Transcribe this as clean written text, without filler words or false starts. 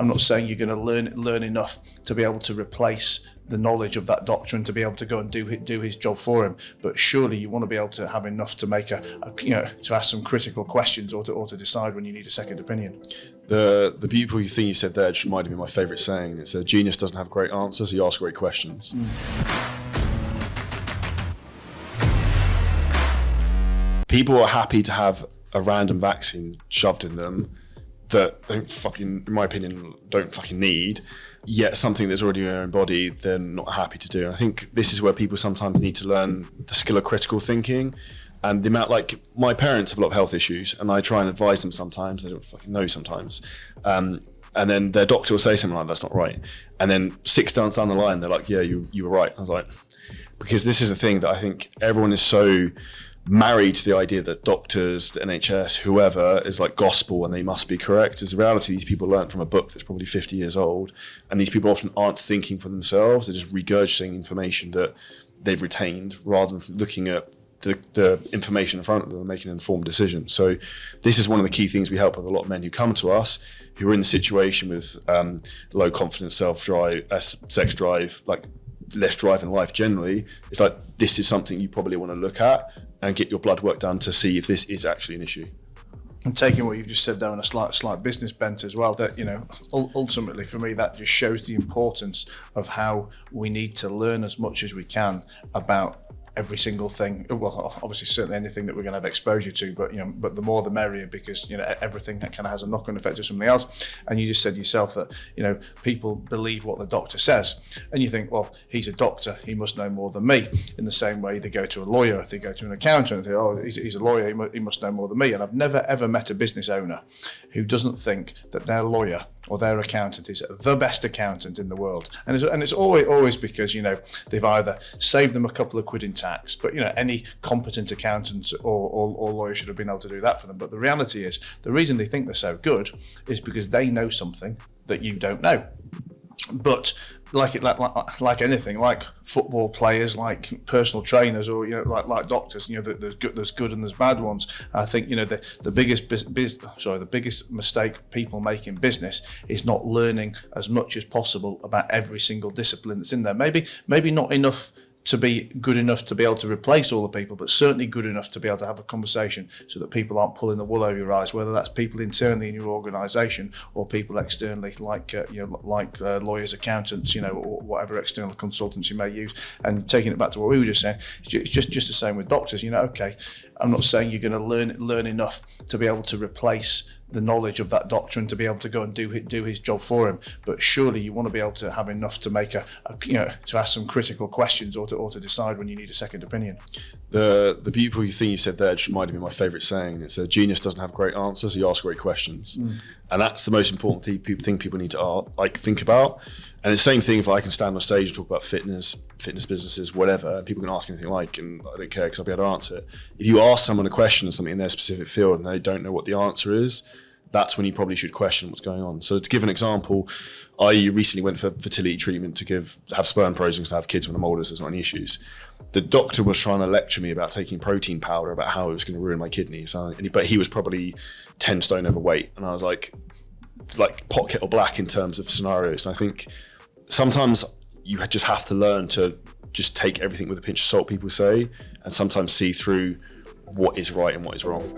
I'm not saying you're going to learn enough to be able to replace the knowledge of that doctor and to be able to go and do his job for him, but surely you want to be able to have enough to make to ask some critical questions or to decide when you need a second opinion. The beautiful thing you said there just reminded me of my favourite saying. It's a genius doesn't have great answers, he asks great questions. People are happy to have a random vaccine shoved in them that in my opinion, don't fucking need, yet something that's already in their own body, they're not happy to do. And I think this is where people sometimes need to learn the skill of critical thinking. And the amount, like, my parents have a lot of health issues and I try and advise them sometimes, they don't fucking know sometimes. And then their doctor will say something like, that's not right. And then 6 months down the line, they're like, yeah, you were right. I was like, because this is a thing that I think everyone is so married to the idea that doctors, the NHS, whoever is like gospel and they must be correct. As a reality, these people learn from a book that's probably 50 years old. And these people often aren't thinking for themselves. They're just regurgitating information that they've retained rather than looking at the information in front of them and making an informed decision. So this is one of the key things we help with a lot of men who come to us who are in the situation with low confidence, self-drive, sex drive, like less drive in life generally. It's like, this is something you probably want to look at and get your blood work done to see if this is actually an issue. And taking what you've just said there on a slight business bent as well, that, ultimately for me, that just shows the importance of how we need to learn as much as we can about every single thing. Well, obviously, certainly anything that we're going to have exposure to, but the more the merrier, because everything that kind of has a knock-on effect to something else. And you just said yourself that people believe what the doctor says, and you think, well, he's a doctor, he must know more than me. In the same way, they go to a lawyer, if they go to an accountant, they think, oh, he's a lawyer, he must know more than me. And I've never ever met a business owner who doesn't think that their lawyer or their accountant is the best accountant in the world. And it's always because they've either saved them a couple of quid in tax, but any competent accountant or lawyer should have been able to do that for them. But the reality is, the reason they think they're so good is because they know something that you don't know. But like anything, like football players, like personal trainers, or like doctors, there's good and there's bad ones. I think the biggest mistake people make in business is not learning as much as possible about every single discipline that's in there. Maybe not enough to be good enough to be able to replace all the people, but certainly good enough to be able to have a conversation so that people aren't pulling the wool over your eyes, whether that's people internally in your organisation or people externally, like lawyers, accountants, or whatever external consultants you may use. And taking it back to what we were just saying, it's just the same with doctors. Okay, I'm not saying you're going to learn enough to be able to replace the knowledge of that doctor and to be able to go and do his job for him, but surely you want to be able to have enough to make to ask some critical questions or to decide when you need a second opinion. The beautiful thing you said there just reminded me of my favourite saying. It's a genius doesn't have great answers, he asks great questions. And that's the most important thing people need to think about. And it's the same thing if I can stand on stage and talk about fitness businesses, whatever, and people can ask anything and I don't care because I'll be able to answer it. If you ask someone a question on something in their specific field and they don't know what the answer is, that's when you probably should question what's going on. So to give an example, I recently went for fertility treatment to have sperm frozen to have kids when I'm older, so there's not any issues. The doctor was trying to lecture me about taking protein powder, about how it was going to ruin my kidneys, but he was probably 10 stone overweight, and I was like pot kettle black in terms of scenarios. And I think sometimes you just have to learn to just take everything with a pinch of salt, people say, and sometimes see through what is right and what is wrong.